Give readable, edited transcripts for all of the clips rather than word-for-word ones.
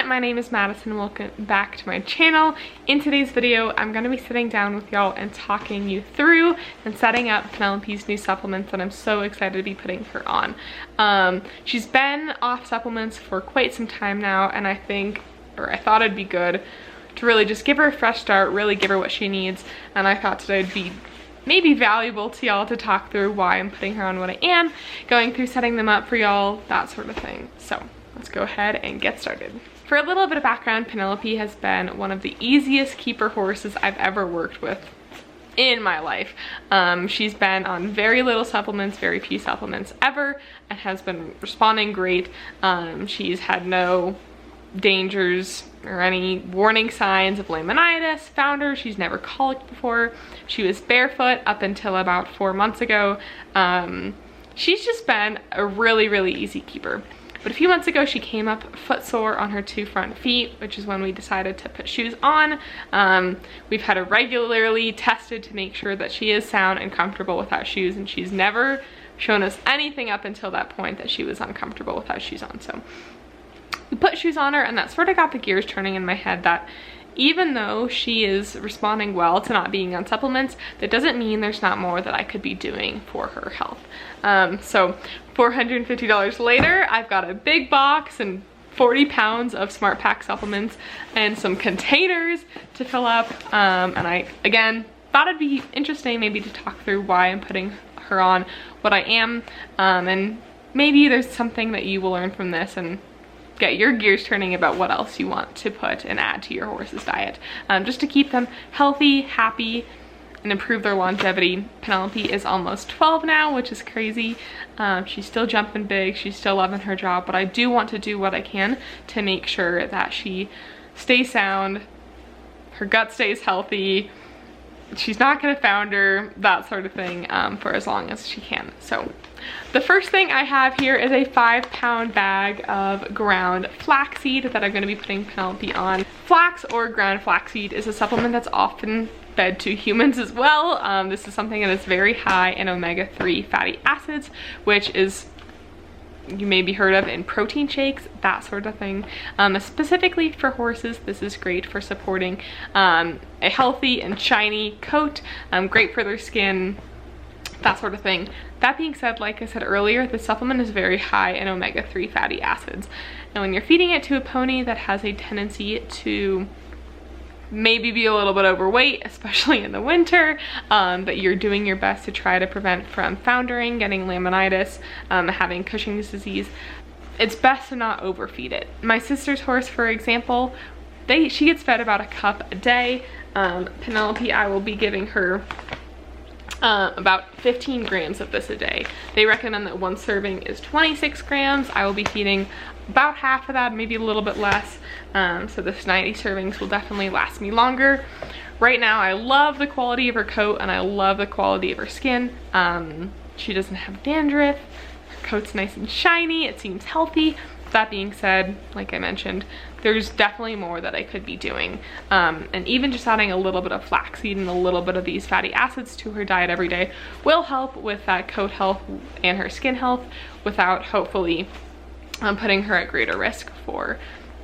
My name is Madison and welcome back to my channel. In today's video, I'm going to be sitting down with y'all and talking you through and setting up Penelope's new supplements that I'm so excited to be putting her on. She's been off supplements for quite some time now, and I thought it'd be good to really just give her a fresh start, really give her what she needs, and I thought today would be maybe valuable to y'all to talk through why I'm putting her on what I am, going through setting them up for y'all, that sort of thing. So let's go ahead and get started. For a little bit of background, Penelope has been one of the easiest keeper horses I've ever worked with in my life. She's been on very little supplements, very few supplements ever, and has been responding great. She's had no dangers or any warning signs of laminitis, founder. She's never colicked before. She was barefoot up until about 4 months ago. She's just been a really, really easy keeper. But a few months ago, she came up footsore on her 2 front feet, which is when we decided to put shoes on. We've had her regularly tested to make sure that she is sound and comfortable without shoes, and she's never shown us anything up until that point that she was uncomfortable without shoes on. So we put shoes on her, and that sort of got the gears turning in my head that even though she is responding well to not being on supplements, that doesn't mean there's not more that I could be doing for her health. So $450 later, I've got a big box and 40 pounds of Smart Pack supplements and some containers to fill up. And I, again, thought it'd be interesting maybe to talk through why I'm putting her on what I am. And maybe there's something that you will learn from this and get your gears turning about what else you want to put and add to your horse's diet, just to keep them healthy, happy, and improve their longevity. Penelope is almost 12 now, which is crazy. She's still jumping big, she's still loving her job, but I do want to do what I can to make sure that she stays sound, her gut stays healthy, she's not gonna founder, that sort of thing, for as long as she can. So the first thing I have here is a 5-pound bag of ground flaxseed that I'm going to be putting Penelope on. Flax or ground flaxseed is a supplement that's often fed to humans as well. This is something that is very high in omega-3 fatty acids, which is, you may be heard of in protein shakes, that sort of thing. Specifically for horses, this is great for supporting a healthy and shiny coat, great for their skin, that sort of thing. That being said, like I said earlier, the supplement is very high in omega-3 fatty acids. And when you're feeding it to a pony that has a tendency to maybe be a little bit overweight, especially in the winter, but you're doing your best to try to prevent from foundering, getting laminitis, having Cushing's disease, it's best to not overfeed it. My sister's horse, for example, she gets fed about a cup a day. Penelope, I will be giving her about 15 grams of this a day. They recommend that one serving is 26 grams. I will be feeding about half of that, maybe a little bit less. So this 90 servings will definitely last me longer. Right now, I love the quality of her coat and I love the quality of her skin. She doesn't have dandruff. Her coat's nice and shiny. It seems healthy. That being said, like I mentioned, there's definitely more that I could be doing. And even just adding a little bit of flaxseed and a little bit of these fatty acids to her diet every day will help with that coat health and her skin health without hopefully putting her at greater risk for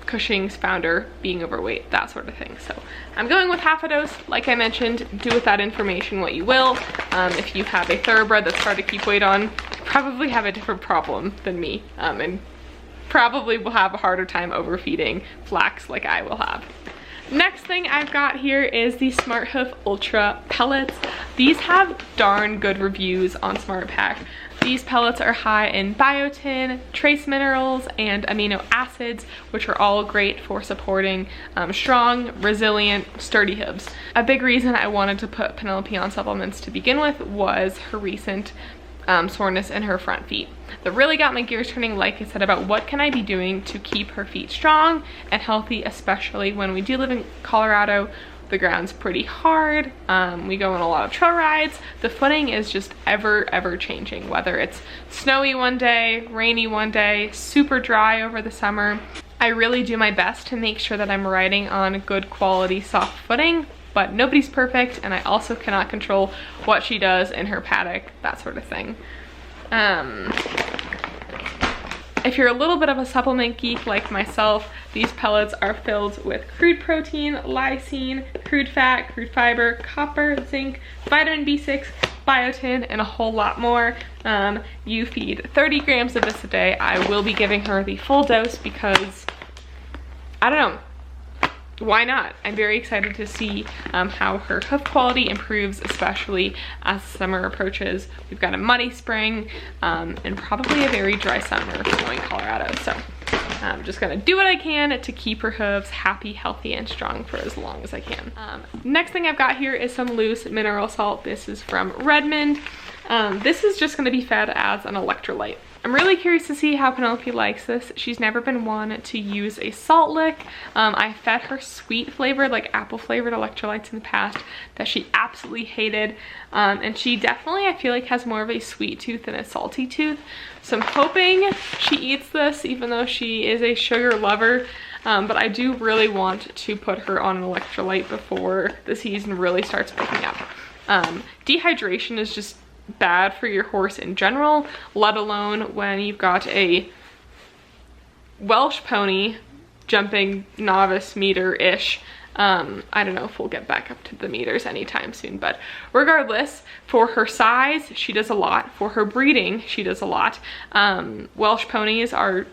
Cushing's, founder, being overweight, that sort of thing. So I'm going with half a dose. Like I mentioned, do with that information what you will. If you have a thoroughbred that's hard to keep weight on, you probably have a different problem than me, and probably will have a harder time overfeeding flax like I will have. Next thing I've got here is the Smart Hoof Ultra pellets. These have darn good reviews on Smart Pack. These pellets are high in biotin, trace minerals, and amino acids, which are all great for supporting strong, resilient, sturdy hooves. A big reason I wanted to put Penelope on supplements to begin with was her recent soreness in her front feet. That really got my gears turning, like I said, about what can I be doing to keep her feet strong and healthy, especially when we do live in Colorado. The ground's pretty hard. We go on a lot of trail rides. The footing is just ever changing, whether it's snowy one day, rainy one day, super dry over the summer. I really do my best to make sure that I'm riding on good quality soft footing, but nobody's perfect, and I also cannot control what she does in her paddock, that sort of thing. If you're a little bit of a supplement geek like myself, these pellets are filled with crude protein, lysine, crude fat, crude fiber, copper, zinc, vitamin B6, biotin, and a whole lot more. You feed 30 grams of this a day. I will be giving her the full dose because, I don't know, why not? I'm very excited to see how her hoof quality improves, especially as summer approaches. We've got a muddy spring and probably a very dry summer in Colorado. So I'm just gonna do what I can to keep her hooves happy, healthy, and strong for as long as I can. Next thing I've got here is some loose mineral salt. This is from Redmond. This is just gonna be fed as an electrolyte. I'm really curious to see how Penelope likes this. She's never been one to use a salt lick. I fed her sweet flavored, like apple flavored electrolytes in the past that she absolutely hated. And she definitely, I feel like, has more of a sweet tooth than a salty tooth. So I'm hoping she eats this, even though she is a sugar lover. But I do really want to put her on an electrolyte before the season really starts picking up. Dehydration is just bad for your horse in general, let alone when you've got a Welsh pony jumping novice meter-ish. I don't know if we'll get back up to the meters anytime soon, but regardless, for her size, she does a lot. For her breeding, she does a lot. Welsh ponies are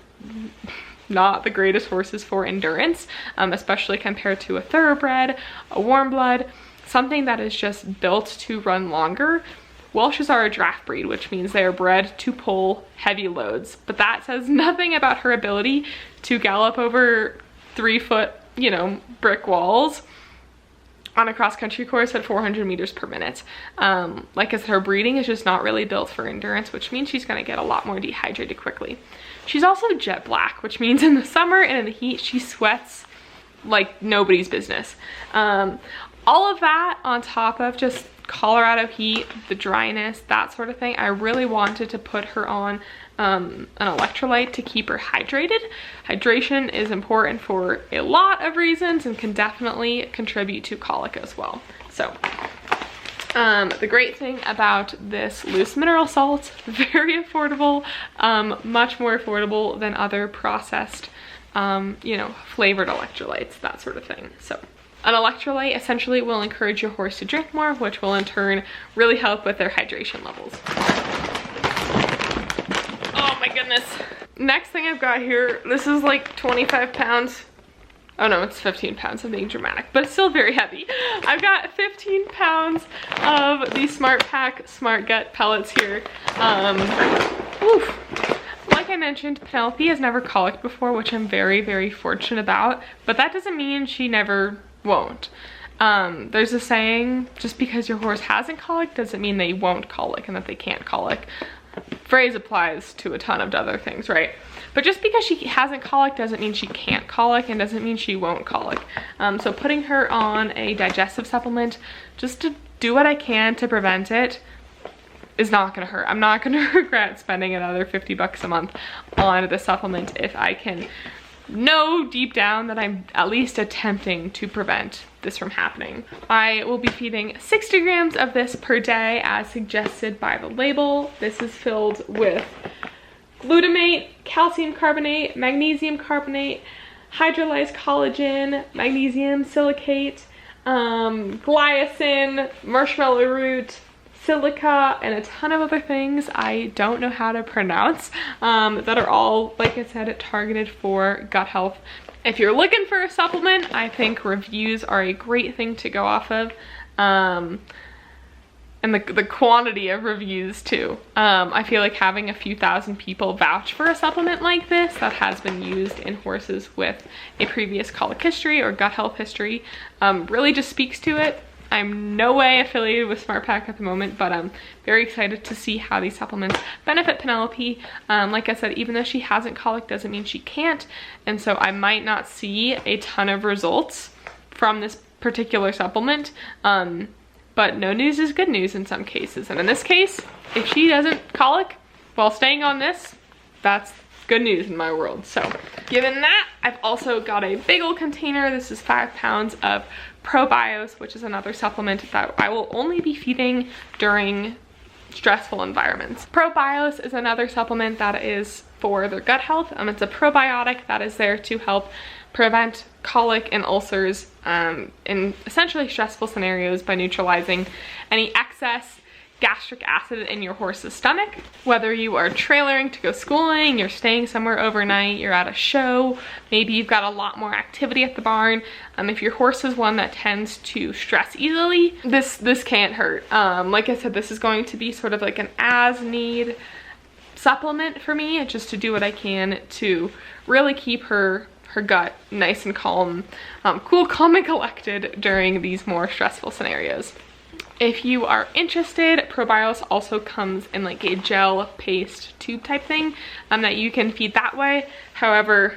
not the greatest horses for endurance, especially compared to a thoroughbred, a warm blood, something that is just built to run longer. Welshes are a draft breed, which means they are bred to pull heavy loads, but that says nothing about her ability to gallop over 3-foot, you know, brick walls on a cross-country course at 400 meters per minute. Like I said, her breeding is just not really built for endurance, which means she's gonna get a lot more dehydrated quickly. She's also jet black, which means in the summer and in the heat, she sweats like nobody's business. All of that on top of just Colorado heat, the dryness, that sort of thing, I really wanted to put her on an electrolyte to keep her hydrated. Hydration is important for a lot of reasons and can definitely contribute to colic as well. So the great thing about this loose mineral salt, very affordable, much more affordable than other processed, you know, flavored electrolytes, that sort of thing. So an electrolyte essentially will encourage your horse to drink more, which will in turn really help with their hydration levels. Oh my goodness. Next thing I've got here, this is like 25 pounds. Oh no, it's 15 pounds, I'm being dramatic, but it's still very heavy. I've got 15 pounds of the Smart Pack Smart Gut pellets here. Like I mentioned, Penelope has never colicked before, which I'm very fortunate about, but that doesn't mean she never won't. There's a saying, just because your horse hasn't colicked doesn't mean they won't colic and that they can't colic. Phrase applies to a ton of other things, right? But just because she hasn't colicked doesn't mean she can't colic and doesn't mean she won't colic. So putting her on a digestive supplement just to do what I can to prevent it is not gonna hurt. I'm not gonna regret spending another 50 bucks a month on the supplement if I can know deep down that I'm at least attempting to prevent this from happening. I will be feeding 60 grams of this per day as suggested by the label. This is filled with glutamate, calcium carbonate, magnesium carbonate, hydrolyzed collagen, magnesium silicate, glycine, marshmallow root, silica, and a ton of other things I don't know how to pronounce that are all, like I said, targeted for gut health. If you're looking for a supplement, I think reviews are a great thing to go off of, and the quantity of reviews too. I feel like having a few thousand people vouch for a supplement like this that has been used in horses with a previous colic history or gut health history really just speaks to it. I'm no way affiliated with SmartPak at the moment, but I'm very excited to see how these supplements benefit Penelope. Like I said, even though she hasn't colic doesn't mean she can't, and so I might not see a ton of results from this particular supplement, but no news is good news in some cases. And in this case, if she doesn't colic while staying on this, that's good news in my world. So given that, I've also got a big old container. This is 5 pounds of ProBios, which is another supplement that I will only be feeding during stressful environments. ProBios is another supplement that is for their gut health. It's a probiotic that is there to help prevent colic and ulcers in essentially stressful scenarios by neutralizing any excess gastric acid in your horse's stomach. Whether you are trailering to go schooling, you're staying somewhere overnight, you're at a show, maybe you've got a lot more activity at the barn. If your horse is one that tends to stress easily, this can't hurt. Like I said, this is going to be sort of like an as-need supplement for me, just to do what I can to really keep her gut nice and calm, cool, calm, and collected during these more stressful scenarios. If you are interested, ProBios also comes in like a gel paste tube type thing that you can feed that way. However,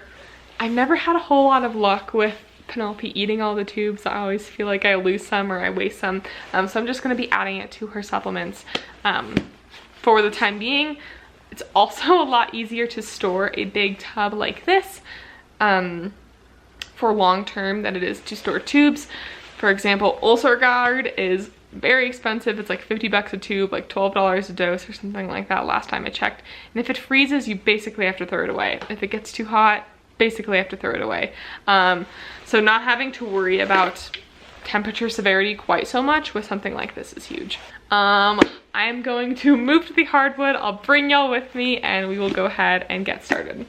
I've never had a whole lot of luck with Penelope eating all the tubes. I always feel like I lose some or I waste some. So I'm just going to be adding it to her supplements for the time being. It's also a lot easier to store a big tub like this for long term than it is to store tubes. For example, Ulcer Guard is very expensive. It's like 50 bucks a tube, like $12 a dose or something like that last time I checked. And if it freezes, you basically have to throw it away. If it gets too hot, basically have to throw it away. So not having to worry about temperature severity quite so much with something like this is huge. I am going to move to the hardwood. I'll bring y'all with me and we will go ahead and get started.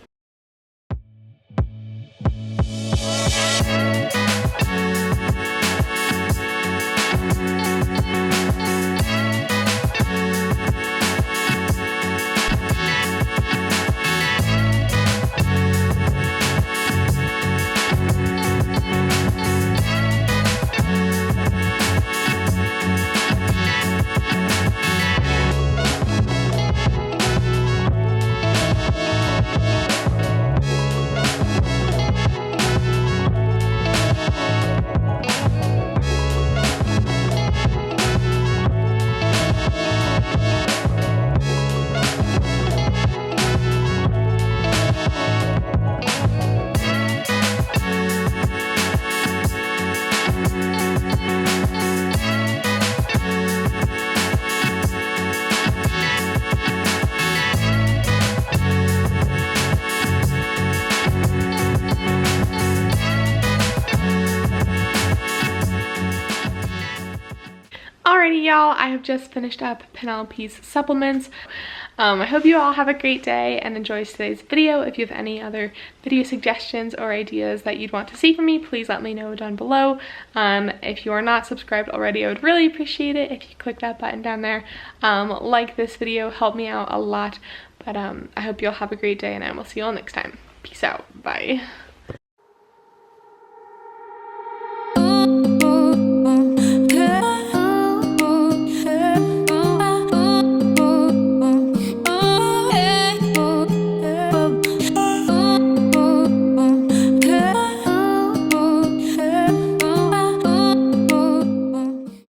Alrighty y'all, I have just finished up Penelope's supplements. I hope you all have a great day and enjoy today's video. If you have any other video suggestions or ideas that you'd want to see from me, please let me know down below. If you are not subscribed already, I would really appreciate it if you click that button down there. Like this video, help me out a lot. But I hope you all have a great day and I will see you all next time. Peace out. Bye.